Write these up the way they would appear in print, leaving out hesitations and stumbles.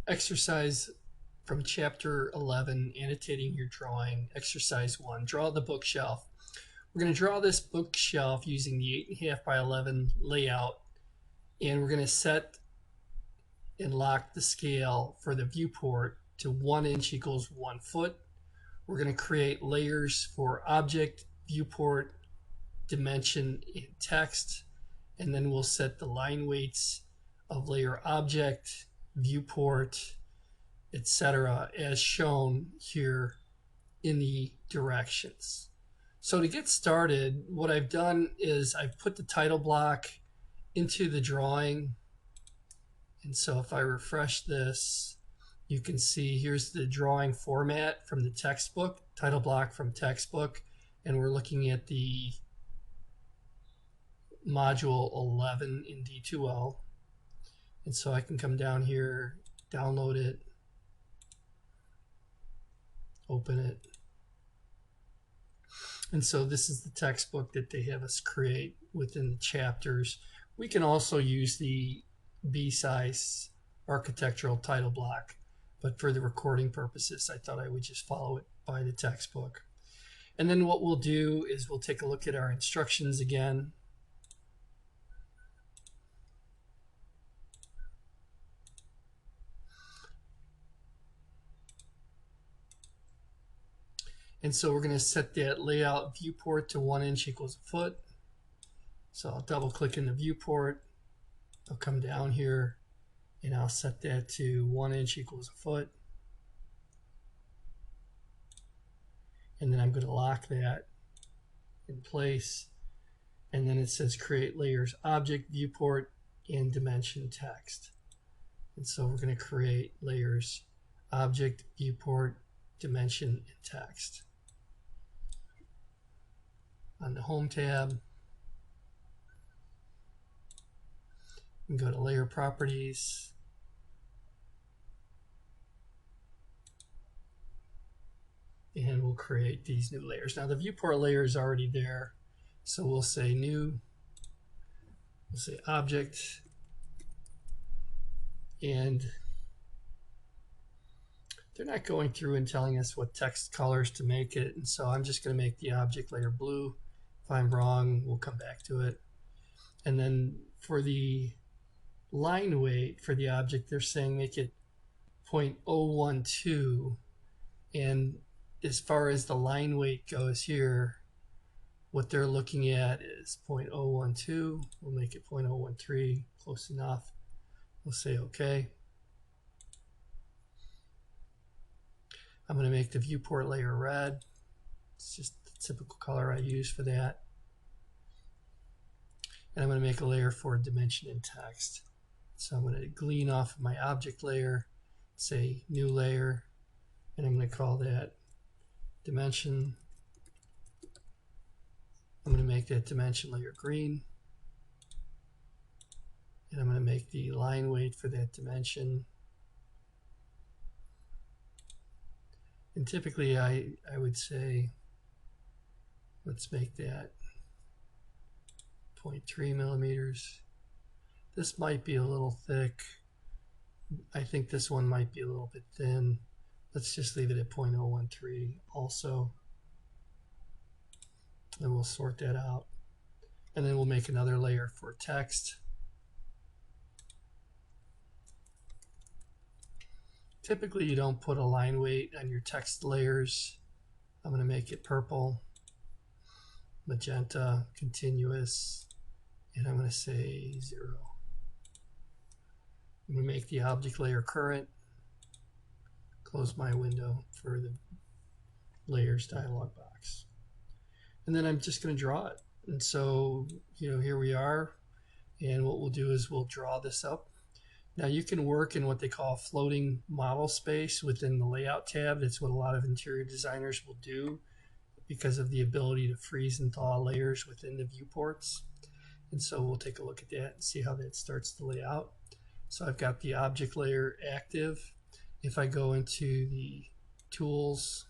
Exercise from Chapter 11, Annotating Your Drawing, Exercise 1, Draw the Bookshelf. We're going to draw this bookshelf using the 8.5 by 11 layout, and we're going to set and lock the scale for the viewport to 1 inch equals 1 foot. We're going to create layers for object, viewport, dimension, and text, and then we'll set the line weights of layer object, viewport, etc. as shown here in the directions. So to get started, what I've done is I've put the title block into the drawing. And so if I refresh this, you can see here's the drawing format from the textbook, title block from textbook, and we're looking at the module 11 in D2L. And so I can come down here, download it, open it. And so this is the textbook that they have us create within the chapters. We can also use the B-size architectural title block, but for the recording purposes, I thought I would just follow it by the textbook. And then what we'll do is we'll take a look at our instructions again. And so we're going to set that layout viewport to 1 inch equals a foot. So I'll double click in the viewport. I'll come down here and I'll set that to 1 inch equals a foot. And then I'm going to lock that in place. And then it says create layers, object, viewport, and dimension text. And so we're going to create layers, object, viewport, dimension, and text. On the Home tab, we can go to Layer Properties, and we'll create these new layers. Now the viewport layer is already there, so we'll say New, we'll say Object, and they're not going through and telling us what text colors to make it, and so I'm just going to make the object layer blue. If I'm wrong, we'll come back to it. And then for the line weight for the object, they're saying make it 0.012, and as far as the line weight goes here, what they're looking at is 0.012. We'll make it 0.013, close enough. We'll say OK. I'm going to make the viewport layer red. It's just the typical color I use for that. And I'm going to make a layer for dimension and text. So I'm going to glean off of my object layer, say new layer, and I'm going to call that dimension. I'm going to make that dimension layer green. And I'm going to make the line weight for that dimension. And typically I would say, let's make that 0.3 millimeters. This might be a little thick. I think this one might be a little bit thin. Let's just leave it at 0.013 also. And we'll sort that out. And then we'll make another layer for text. Typically you don't put a line weight on your text layers. I'm going to make it purple, magenta, continuous, and I'm going to say 0. I'm going to make the object layer current, close my window for the layers dialog box. And then I'm just going to draw it. And so, here we are. And what we'll do is we'll draw this up. Now you can work in what they call floating model space within the layout tab. That's what a lot of interior designers will do because of the ability to freeze and thaw layers within the viewports. And so we'll take a look at that and see how that starts to lay out. So I've got the object layer active. If I go into the tools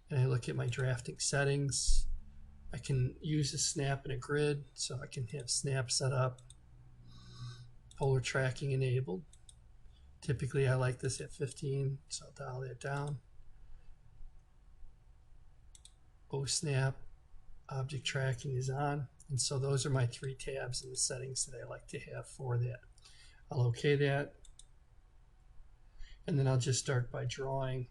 and I look at my drafting settings, I can use a snap and a grid, so I can have snap set up, polar tracking enabled. Typically I like this at 15, so I'll dial that down. OSnap, object tracking is on. And so those are my 3 tabs in the settings that I like to have for that. I'll OK that. And then I'll just start by drawing.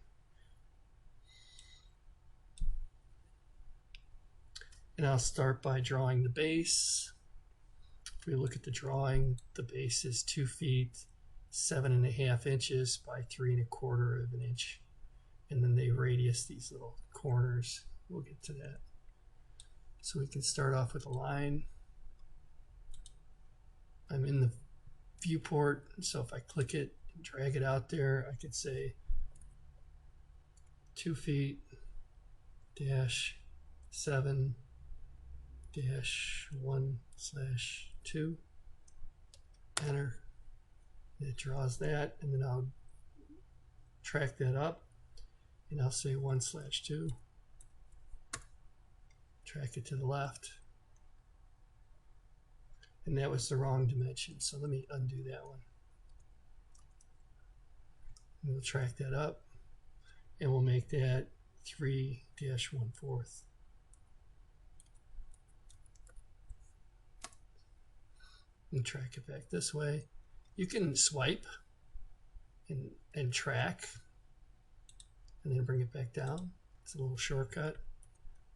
And I'll start by drawing the base. If we look at the drawing, the base is 2 feet 7.5 inches by 3.25 of an inch. And then they radius these little corners. We'll get to that. So we can start off with a line. I'm in the viewport, so if I click it and drag it out there, I could say 2 feet dash 7 dash 1/2. Enter. It draws that, and then I'll track that up, and I'll say 1/2. Track it to the left. And that was the wrong dimension, so let me undo that one. And we'll track that up, and we'll make that 3-1/4. And track it back this way. You can swipe and track, and then bring it back down. It's a little shortcut.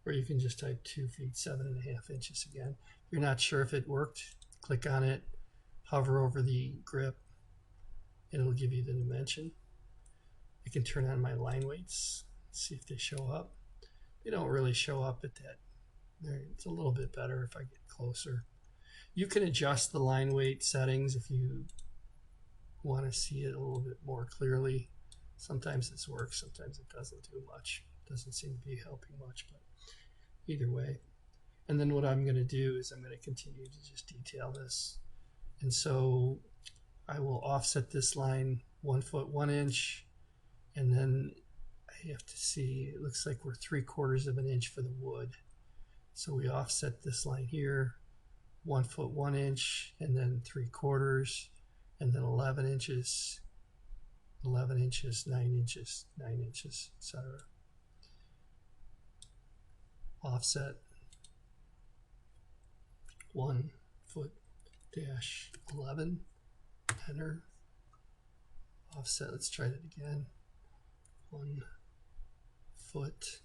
Or you can just type 2 feet 7.5 inches again. If you're not sure if it worked, click on it, hover over the grip, and it'll give you the dimension. I can turn on my line weights, see if they show up. They don't really show up at that. It's a little bit better if I get closer. You can adjust the line weight settings if you want to see it a little bit more clearly. Sometimes this works, sometimes it doesn't do much. It doesn't seem to be helping much, but either way. And then what I'm going to do is I'm going to continue to just detail this. And so I will offset this line 1 foot 1 inch, and then I have to see, it looks like we're 3/4 of an inch for the wood. So we offset this line here 1 foot 1 inch, and then 3/4, and then 11 inches, 11 inches, 9 inches, 9 inches, etc. Offset 1 foot dash 11. Enter. Offset, let's try that again. 1 foot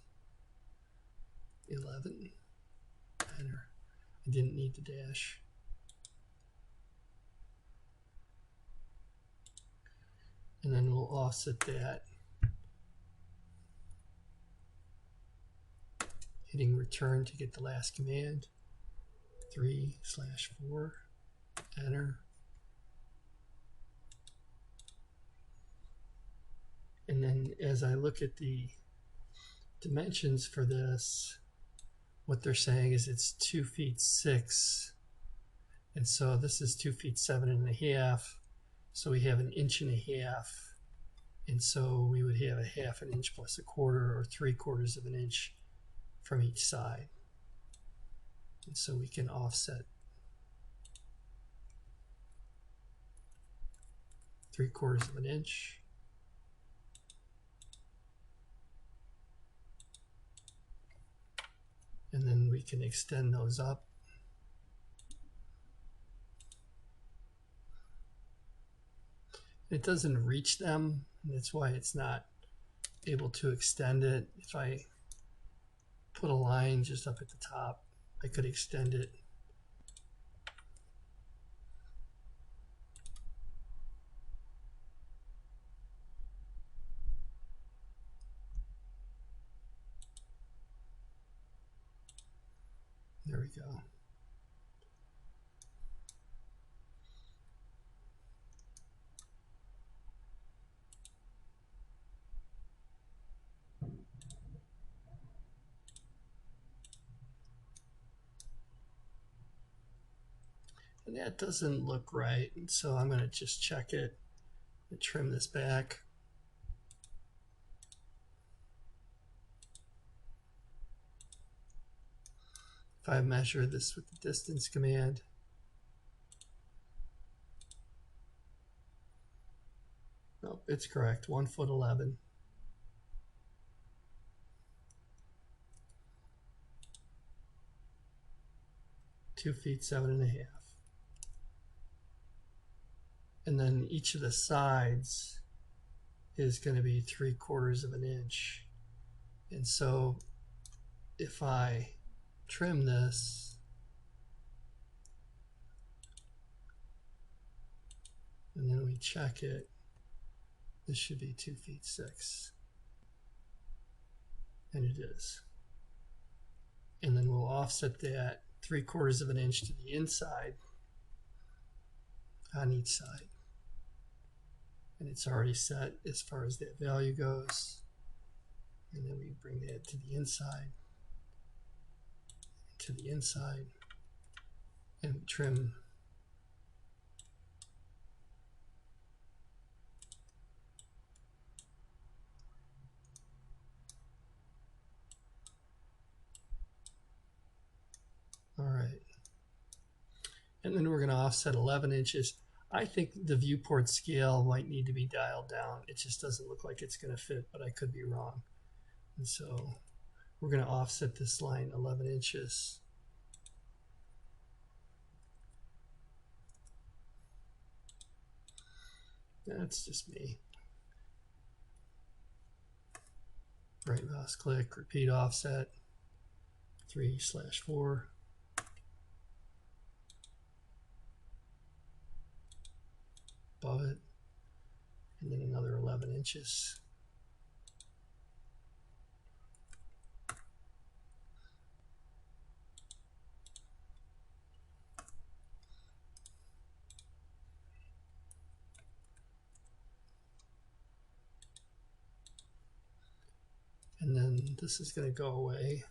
11. Enter. I didn't need the dash. And then we'll offset that. Hitting return to get the last command. 3/4. Enter. And then as I look at the dimensions for this, what they're saying is it's 2 feet 6. And so this is 2 feet 7.5. So we have 1.5 inches. And so we would have 1/2 inch plus 1/4 or 3/4 of an inch from each side. And so we can offset 3/4 of an inch. And then we can extend those up. It doesn't reach them, and that's why it's not able to extend it. If I put a line just up at the top, I could extend it. There we go. And that doesn't look right, and so I'm going to just check it and trim this back. If I measure this with the distance command, Oh, it's correct. 1 foot 11. Two feet 7.5. And then each of the sides is going to be 3/4 of an inch. And so if I trim this and then we check it, this should be 2 feet 6. And it is. And then we'll offset that 3/4 of an inch to the inside on each side. And it's already set as far as that value goes. And then we bring that to the inside, and we trim. All right. And then we're going to offset 11 inches. I think the viewport scale might need to be dialed down. It just doesn't look like it's going to fit, but I could be wrong. And so we're going to offset this line 11 inches. That's just me. Right mouse click, repeat offset, 3/4. Above it, and then another 11 inches. And then this is going to go away,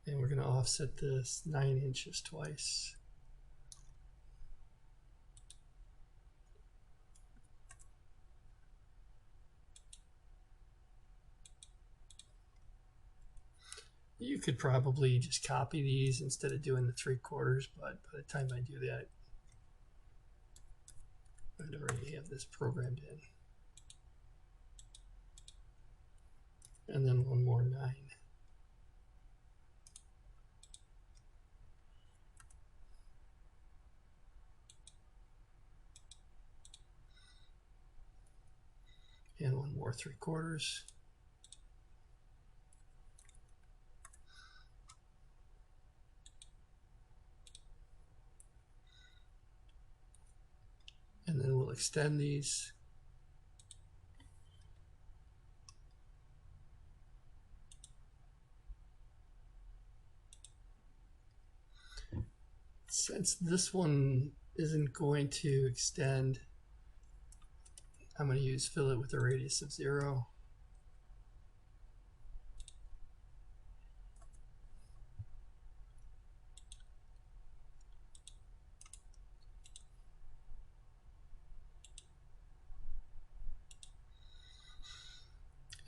and we're going to offset this 9 inches twice. You could probably just copy these instead of doing the 3/4, but by the time I do that, I'd already have this programmed in. And then one more 9. And one more 3/4. And then we'll extend these. Since this one isn't going to extend, I'm going to use fillet with a radius of 0.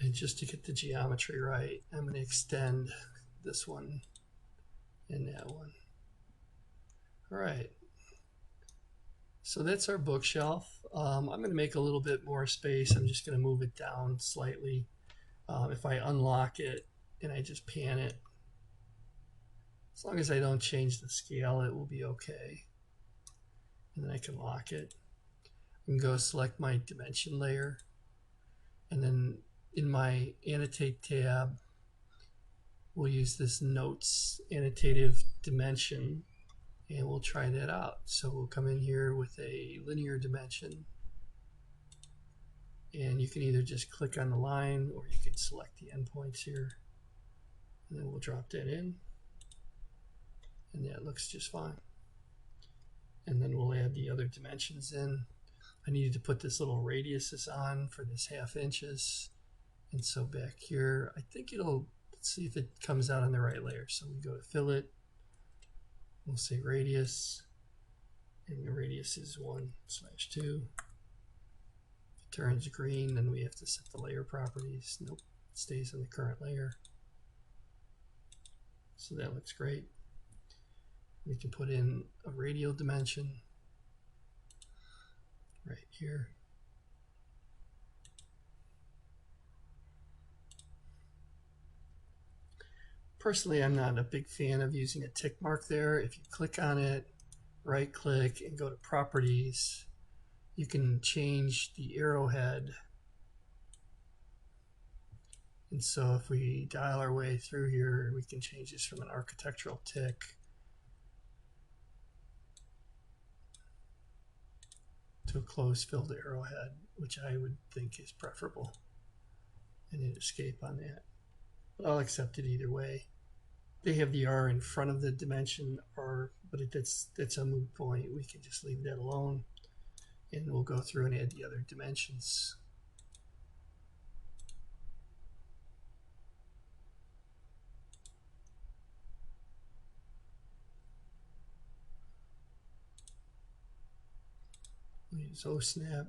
And just to get the geometry right, I'm going to extend this one and that one. All right. So that's our bookshelf. I'm going to make a little bit more space. I'm just going to move it down slightly. If I unlock it and I just pan it, as long as I don't change the scale, it will be okay. And then I can lock it. I can go select my dimension layer, and then in my annotate tab, we'll use this notes annotative dimension, and we'll try that out. So we'll come in here with a linear dimension, and you can either just click on the line or you can select the endpoints here, and then we'll drop that in, and that looks just fine. And then we'll add the other dimensions in. I needed to put this little radiuses on for this 1/2 inches. And so back here, I think it'll, let's see if it comes out on the right layer. So we go to fillet, we'll say radius, and the radius is 1/2. If it turns green, then we have to set the layer properties. Nope, it stays on the current layer. So that looks great. We can put in a radial dimension right here. Personally, I'm not a big fan of using a tick mark there. If you click on it, right click and go to properties, you can change the arrowhead. And so if we dial our way through here, we can change this from an architectural tick to a closed-filled arrowhead, which I would think is preferable, and hit escape on that. But I'll accept it either way. They have the R in front of the dimension, but that's a moot point. We can just leave that alone, and we'll go through and add the other dimensions. We use OSNAP.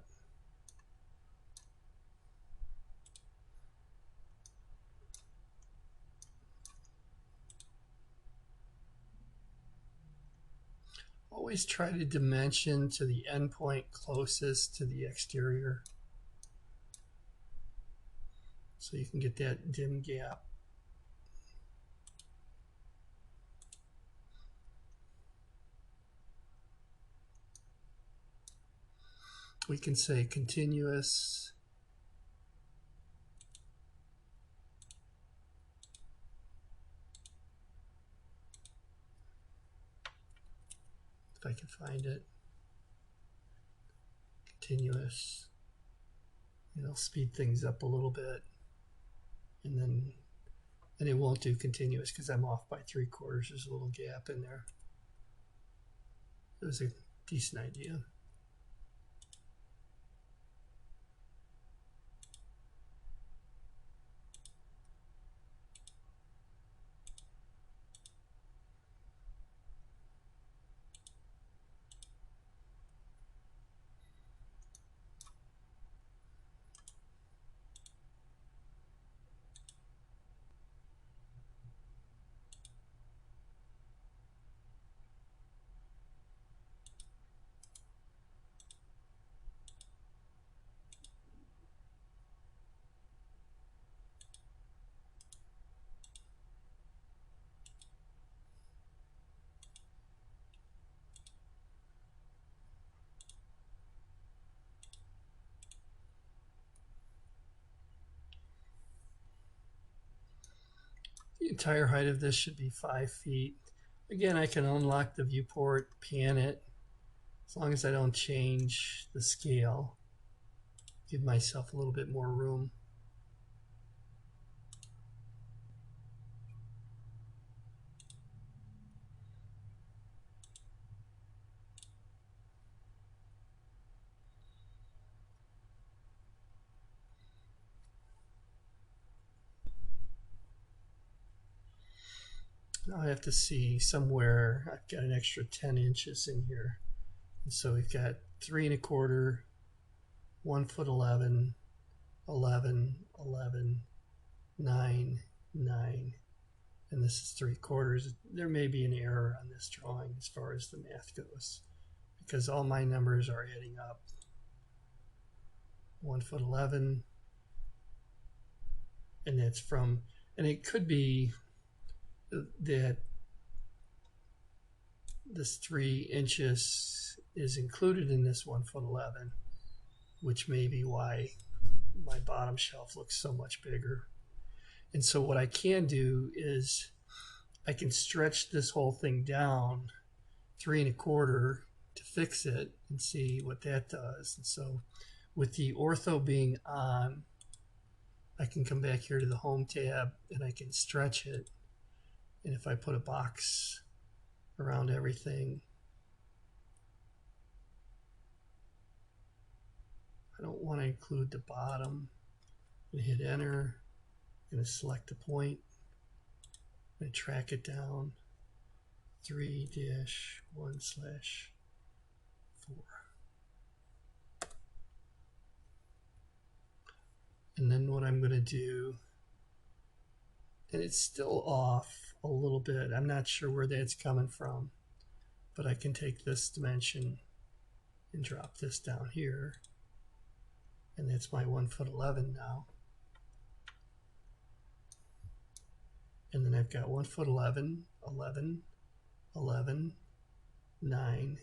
Always try to dimension to the endpoint closest to the exterior, so you can get that dim gap. We can say continuous. If I can find it. Continuous. It'll speed things up a little bit. And it won't do continuous because I'm off by 3/4. There's a little gap in there. It was a decent idea. The entire height of this should be 5 feet. Again, I can unlock the viewport, pan it, as long as I don't change the scale. Give myself a little bit more room. Now I have to see somewhere I've got an extra 10 inches in here. And so we've got 3 1/4, 1 foot 11, 11, 11, 9, 9, and this is 3/4. There may be an error on this drawing as far as the math goes, because all my numbers are adding up. 1 foot 11, and that's from, and it could be that this 3 inches is included in this 1 foot 11, which may be why my bottom shelf looks so much bigger. And so what I can do is I can stretch this whole thing down 3 1/4 to fix it and see what that does. And so with the ortho being on, I can come back here to the home tab and I can stretch it. And if I put a box around everything, I don't want to include the bottom. I'm going to hit enter. I'm going to select the point. I'm going to track it down 3-1/4. And then what I'm going to do, and it's still off a little bit. I'm not sure where that's coming from, but I can take this dimension and drop this down here. And that's my 1 foot 11 now. And then I've got 1 foot 11, 11, 11, 9,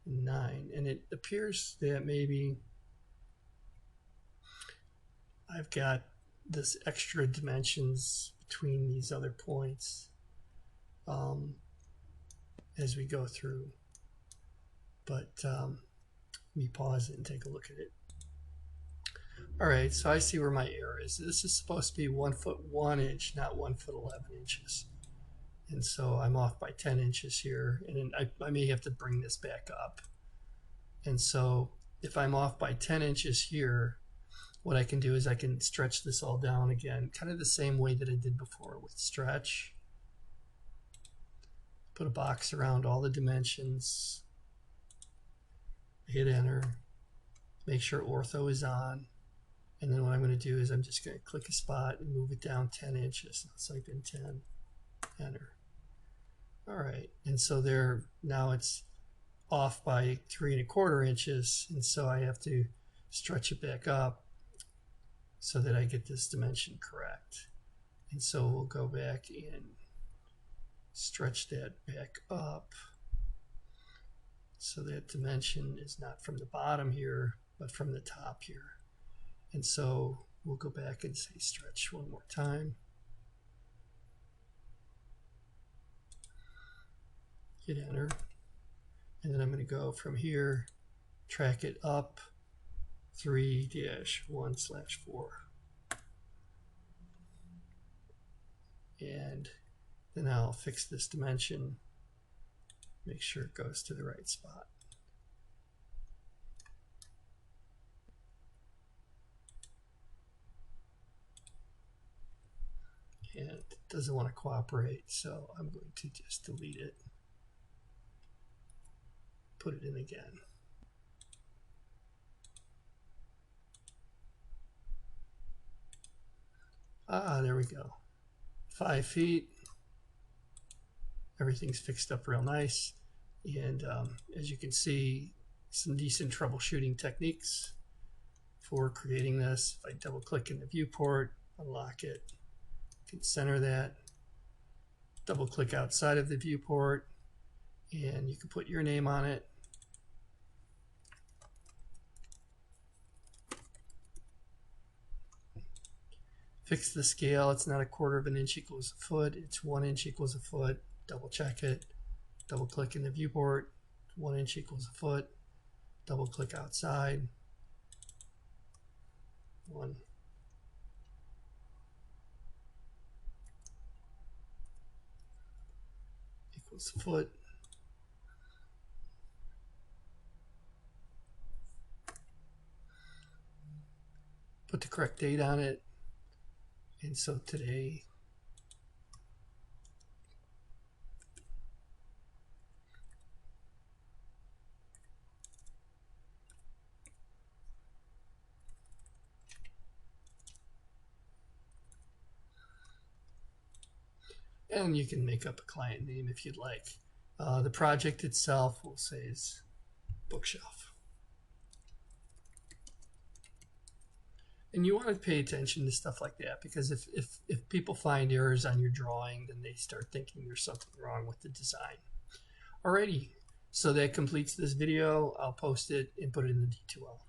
9. And it appears that maybe I've got this extra dimensions between these other points as we go through. But let me pause it and take a look at it. All right, so I see where my error is. This is supposed to be 1 foot 1 inch, not 1 foot 11 inches. And so I'm off by 10 inches here, and I may have to bring this back up. And so if I'm off by 10 inches here, what I can do is I can stretch this all down again, kind of the same way that I did before with stretch. Put a box around all the dimensions, hit enter, make sure ortho is on, and then what I'm going to do is I'm just going to click a spot and move it down 10 inches. Let's type in 10, enter. All right, and so there, now it's off by 3 1/4 inches, and so I have to stretch it back up so that I get this dimension correct. And so we'll go back and stretch that back up so that dimension is not from the bottom here, but from the top here. And so we'll go back and say stretch one more time. Hit enter. And then I'm going to go from here, track it up 3-1/4. And then I'll fix this dimension, make sure it goes to the right spot. And it doesn't want to cooperate, so I'm going to just delete it. Put it in again. There we go. 5 feet. Everything's fixed up real nice. And as you can see, some decent troubleshooting techniques for creating this. If I double click in the viewport, unlock it, you can center that. Double click outside of the viewport, and you can put your name on it. Fix the scale. It's not 1/4 of an inch equals a foot. It's 1 inch equals a foot. Double check it. Double click in the viewport. 1 inch equals a foot. Double click outside. 1. Equals a foot. Put the correct date on it. And so today, and you can make up a client name if you'd like. The project itself, we'll say, is bookshelf. And you want to pay attention to stuff like that, because if people find errors on your drawing, then they start thinking there's something wrong with the design. Alrighty, so that completes this video. I'll post it and put it in the D2L.